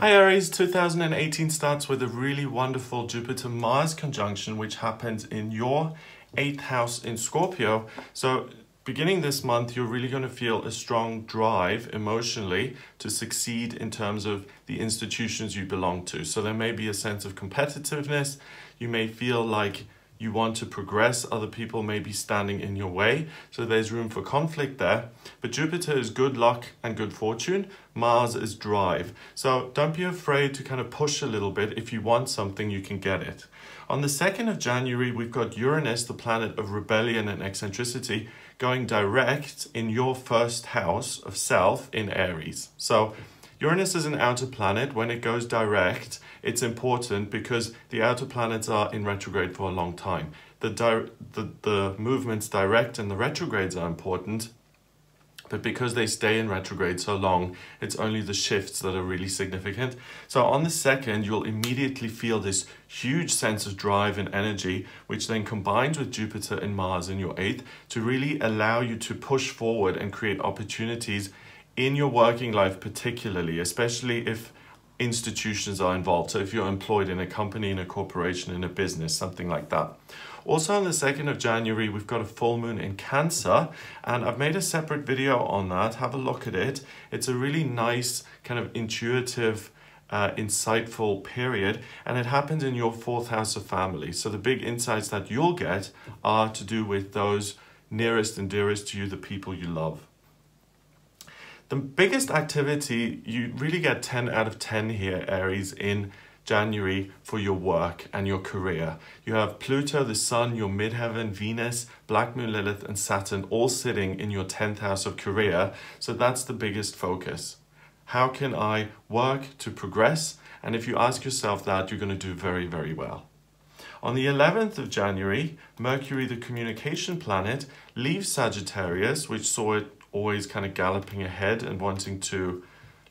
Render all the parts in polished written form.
Hi Aries, 2018 starts with a really wonderful Jupiter-Mars conjunction which happens in your 8th house in Scorpio. So beginning this month, you're really going to feel a strong drive emotionally to succeed in terms of the institutions you belong to. So there may be a sense of competitiveness. You may feel like you want to progress, other people may be standing in your way, so there's room for conflict there. But Jupiter is good luck and good fortune, Mars is drive. So don't be afraid to kind of push a little bit. If you want something, you can get it. On the 2nd of January, we've got Uranus, the planet of rebellion and eccentricity, going direct in your 1st house of self in Aries. So Uranus is an outer planet. When it goes direct, it's important because the outer planets are in retrograde for a long time. The movements direct and the retrogrades are important, but because they stay in retrograde so long, it's only the shifts that are really significant. So on the 2nd, you'll immediately feel this huge sense of drive and energy, which then combines with Jupiter and Mars in your 8th to really allow you to push forward and create opportunities in your working life, particularly, especially if institutions are involved. So if you're employed in a company, in a corporation, in a business, something like that. Also on the 2nd of January, we've got a full moon in Cancer, and I've made a separate video on that. Have a look at it. It's a really nice, kind of intuitive, insightful period, and it happens in your 4th house of family. So the big insights that you'll get are to do with those nearest and dearest to you, the people you love. The biggest activity, you really get 10 out of 10 here, Aries, in January for your work and your career. You have Pluto, the Sun, your midheaven, Venus, Black Moon, Lilith, and Saturn all sitting in your 10th house of career. So that's the biggest focus. How can I work to progress? And if you ask yourself that, you're going to do very, very well. On the 11th of January, Mercury, the communication planet, leaves Sagittarius, which saw it always kind of galloping ahead and wanting to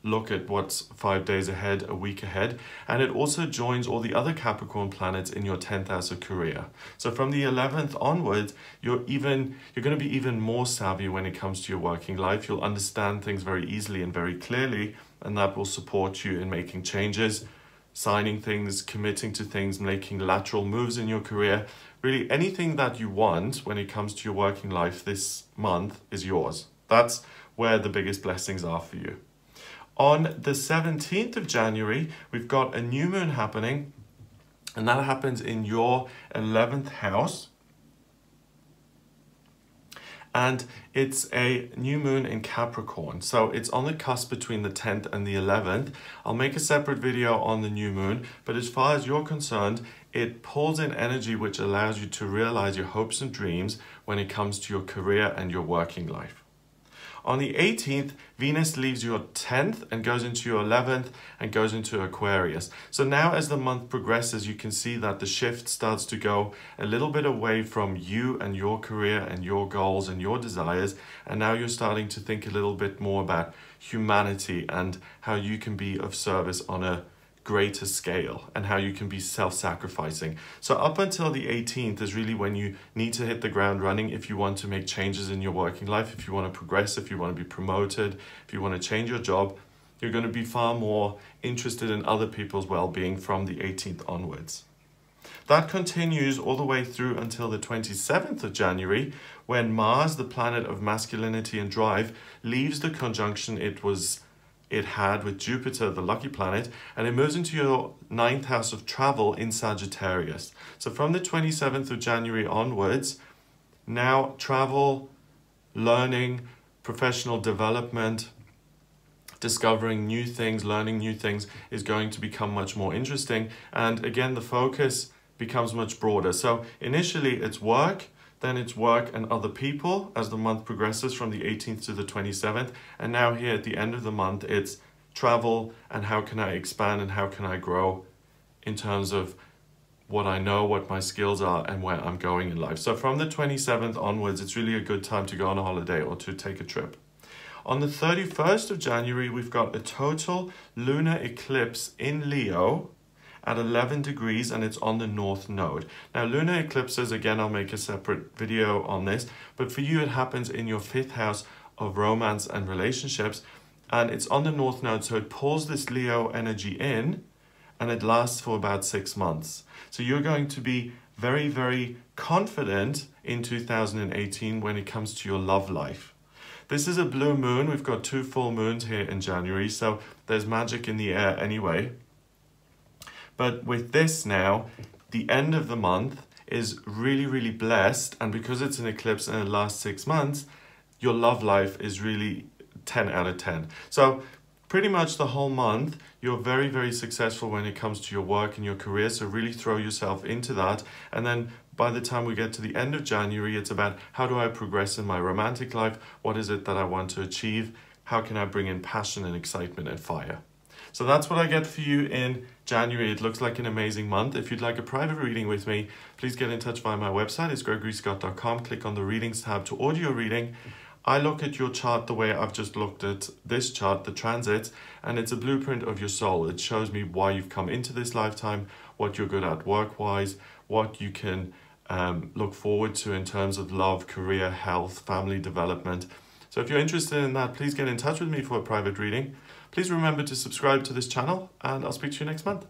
look at what's 5 days ahead, a week ahead. And it also joins all the other Capricorn planets in your 10th house of career. So from the 11th onwards, you're going to be even more savvy when it comes to your working life. You'll understand things very easily and very clearly, and that will support you in making changes, signing things, committing to things, making lateral moves in your career. Really, anything that you want when it comes to your working life this month is yours. That's where the biggest blessings are for you. On the 17th of January, we've got a new moon happening, and that happens in your 11th house. And it's a new moon in Capricorn. So it's on the cusp between the 10th and the 11th. I'll make a separate video on the new moon, but as far as you're concerned, it pulls in energy which allows you to realize your hopes and dreams when it comes to your career and your working life. On the 18th, Venus leaves your 10th and goes into your 11th and goes into Aquarius. So now as the month progresses, you can see that the shift starts to go a little bit away from you and your career and your goals and your desires. And now you're starting to think a little bit more about humanity and how you can be of service on a greater scale and how you can be self-sacrificing. So up until the 18th is really when you need to hit the ground running if you want to make changes in your working life, if you want to progress, if you want to be promoted, if you want to change your job. You're going to be far more interested in other people's well-being from the 18th onwards. That continues all the way through until the 27th of January, when Mars, the planet of masculinity and drive, leaves the conjunction it had with Jupiter, the lucky planet, and it moves into your 9th house of travel in Sagittarius. So from the 27th of January onwards, now travel, learning, professional development, discovering new things, learning new things is going to become much more interesting. And again, the focus becomes much broader. So initially it's work, then it's work and other people as the month progresses from the 18th to the 27th. And now here at the end of the month, it's travel and how can I expand and how can I grow in terms of what I know, what my skills are and where I'm going in life. So from the 27th onwards, it's really a good time to go on a holiday or to take a trip. On the 31st of January, we've got a total lunar eclipse in Leo at 11 degrees and it's on the north node. Now lunar eclipses, again, I'll make a separate video on this, but for you it happens in your 5th house of romance and relationships. and it's on the North Node, so it pulls this Leo energy in, and it lasts for about 6 months. So you're going to be very, very confident in 2018 when it comes to your love life. This is a blue moon. We've got 2 full moons here in January, so there's magic in the air anyway. But with this now, the end of the month is really, really blessed, and because it's an eclipse and it lasts 6 months, your love life is really 10 out of 10. So pretty much the whole month, you're very, very successful when it comes to your work and your career, so really throw yourself into that. And then by the time we get to the end of January, it's about how do I progress in my romantic life? What is it that I want to achieve? How can I bring in passion and excitement and fire? So that's what I get for you in January. It looks like an amazing month. If you'd like a private reading with me, please get in touch via my website. It's gregoryscott.com. Click on the readings tab to order your reading. I look at your chart the way I've just looked at this chart, the transits, and it's a blueprint of your soul. It shows me why you've come into this lifetime, what you're good at work-wise, what you can look forward to in terms of love, career, health, family development. So if you're interested in that, please get in touch with me for a private reading. Please remember to subscribe to this channel, and I'll speak to you next month.